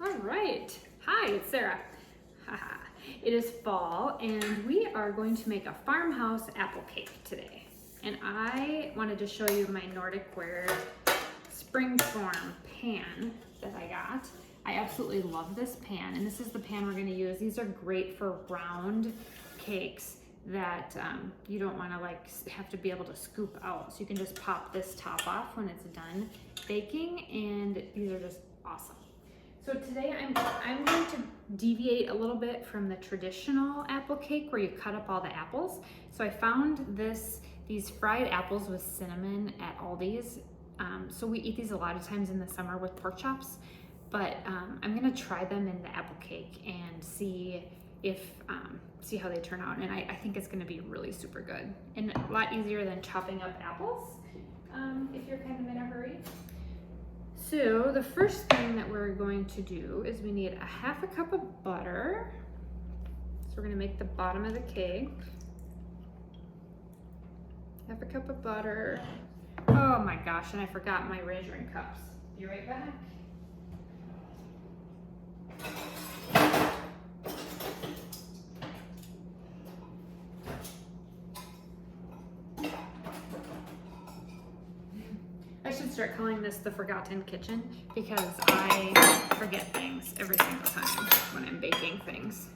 All right. Hi, it's Sarah. Haha. It is fall and we are going to make a farmhouse apple cake today. And I wanted to show you my Nordic Ware springform pan that I got. I absolutely love this pan, and this is the pan we're going to use. These are great for round cakes that you don't want to like have to be able to scoop out. So you can just pop this top off when it's done baking, and these are just awesome. So today I'm going to deviate a little bit from the traditional apple cake where you cut up all the apples. So I found these fried apples with cinnamon at Aldi's. So we eat these a lot of times in the summer with pork chops, but I'm gonna try them in the apple cake and see how they turn out. And I think it's gonna be really super good and a lot easier than chopping up apples if you're kind of in a hurry. So the first thing that we're going to do is we need a half a cup of butter. So we're gonna make the bottom of the cake. Half a cup of butter. Oh my gosh, and I forgot my measuring cups. Be right back. I should start calling this the forgotten kitchen because I forget things every single time when I'm baking things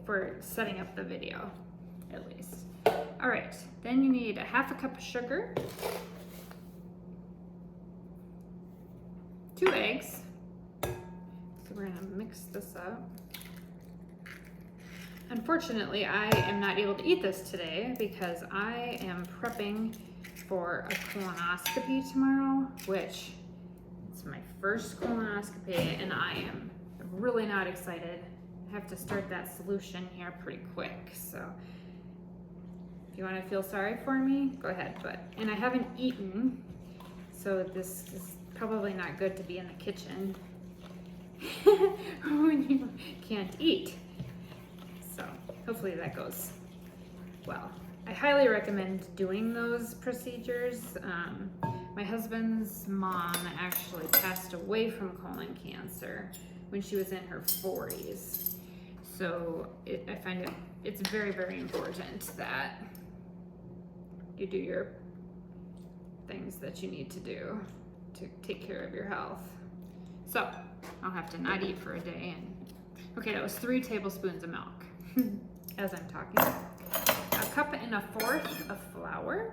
for setting up the video, at least. All right, then you need a half a cup of sugar, 2 eggs. So we're gonna mix this up. Unfortunately, I am not able to eat this today because I am prepping for a colonoscopy tomorrow, which is my first colonoscopy, and I am really not excited. I have to start that solution here pretty quick, so if you want to feel sorry for me, go ahead. And I haven't eaten, so this is probably not good to be in the kitchen when you can't eat. So hopefully that goes well. I highly recommend doing those procedures. My husband's mom actually passed away from colon cancer when she was in her 40s. So I find it's very, very important that you do your things that you need to do to take care of your health. So I'll have to not eat for a day. And okay, that was 3 tablespoons of milk as I'm talking. A cup and a fourth of flour.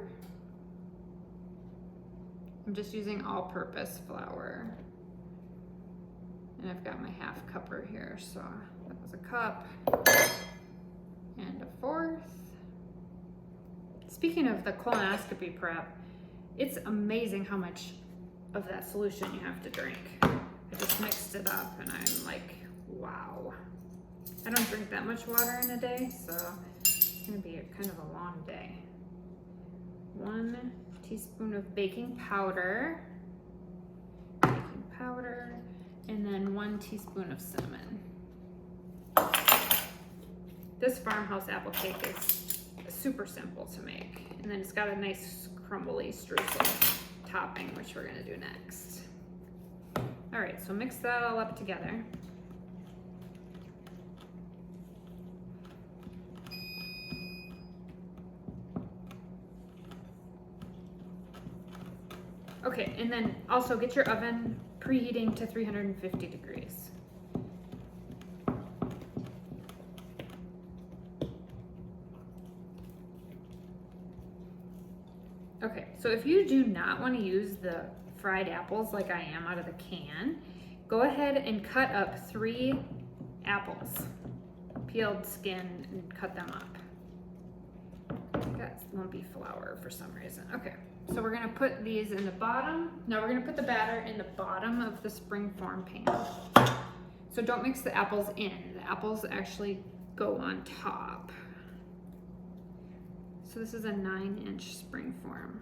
I'm just using all-purpose flour. And I've got my half cupper here, so that was a cup and a fourth. Speaking of the colonoscopy prep, it's amazing how much of that solution you have to drink. I just mixed it up and I'm like, wow. I don't drink that much water in a day, so it's gonna be kind of a long day. 1 teaspoon of baking powder, and then 1 teaspoon of cinnamon. This farmhouse apple cake is super simple to make. And then it's got a nice crumbly streusel topping, which we're gonna do next. All right, so mix that all up together. Okay, and then also get your oven preheating to 350 degrees. Okay, so if you do not want to use the fried apples like I am out of the can, go ahead and cut up 3 apples, peeled skin, and cut them up. I got lumpy flour for some reason. Okay, so we're gonna put these in the bottom. No, we're gonna put the batter in the bottom of the springform pan. So don't mix the apples in. The apples actually go on top. So this is a 9-inch springform.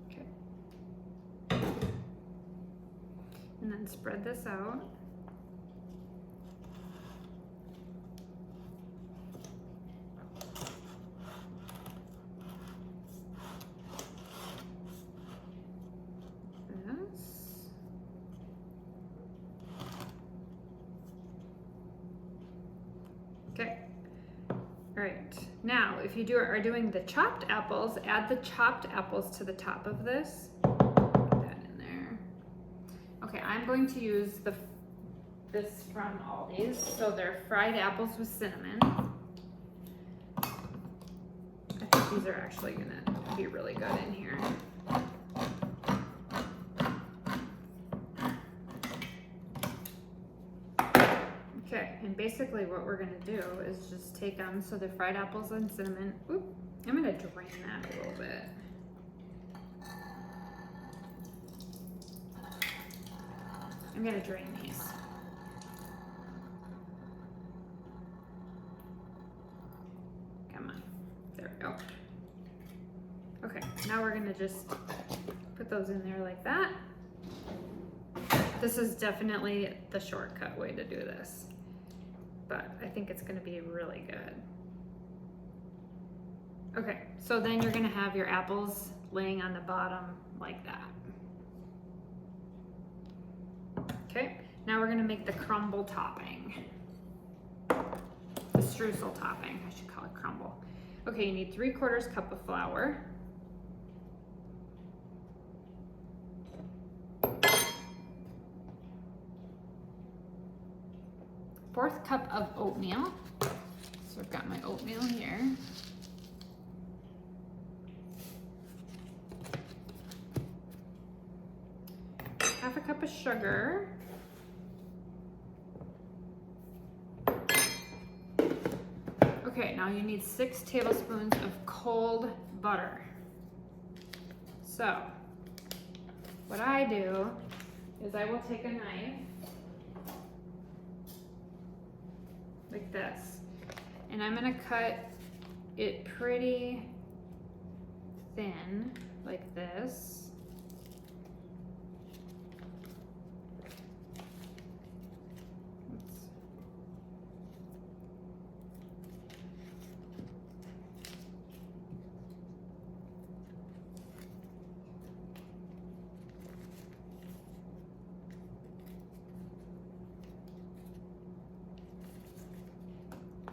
Okay. And then spread this out. Okay. All right. Now, if you are doing the chopped apples, add the chopped apples to the top of this. Put that in there. Okay, I'm going to use this from Aldi's. So they're fried apples with cinnamon. I think these are actually gonna be really good in here. Okay, and basically what we're gonna do is just take them, so they're fried apples and cinnamon. Oop, I'm gonna drain that a little bit. I'm gonna drain these. Come on, there we go. Okay, now we're gonna just put those in there like that. This is definitely the shortcut way to do this, but I think it's gonna be really good. Okay, so then you're gonna have your apples laying on the bottom like that. Okay, now we're gonna make the crumble topping. The streusel topping, I should call it crumble. Okay, you need 3/4 cup of flour. Fourth cup of oatmeal. So I've got my oatmeal here. Half a cup of sugar. Okay, now you need 6 tablespoons of cold butter. So, what I do is I will take a knife like this, and I'm gonna cut it pretty thin, like this.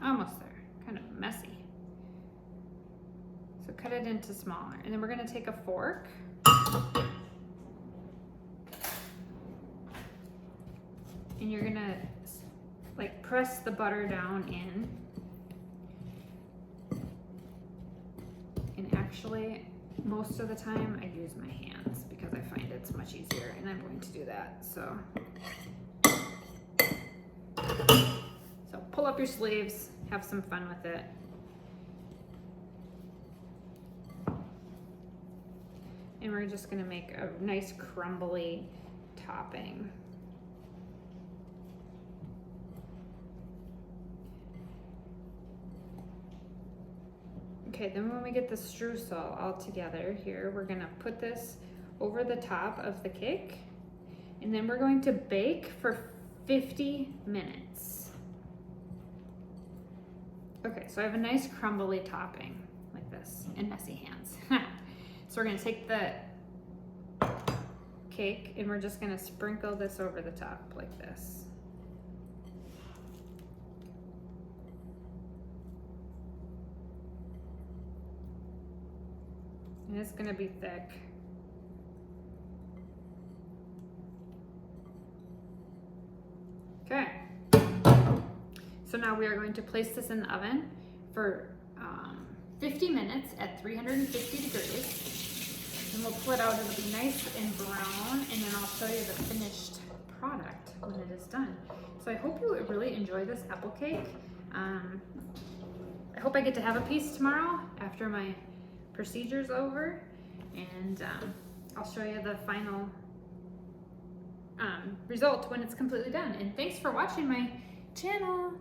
Almost there, kind of messy. So cut it into smaller, and then we're gonna take a fork and you're gonna like press the butter down in. And actually, most of the time I use my hands because I find it's much easier, and I'm going to do that, so. Pull up your sleeves, have some fun with it. And we're just gonna make a nice crumbly topping. Okay, then when we get the streusel all together here, we're gonna put this over the top of the cake, and then we're going to bake for 50 minutes. Okay, so I have a nice crumbly topping like this, and messy hands. So we're gonna take the cake and we're just gonna sprinkle this over the top like this. And it's gonna be thick. Okay. So now we are going to place this in the oven for 50 minutes at 350 degrees. And we'll pull it out, it'll be nice and brown, and then I'll show you the finished product when it is done. So I hope you really enjoy this apple cake. I hope I get to have a piece tomorrow after my procedure's over, and I'll show you the final result when it's completely done. And thanks for watching my channel.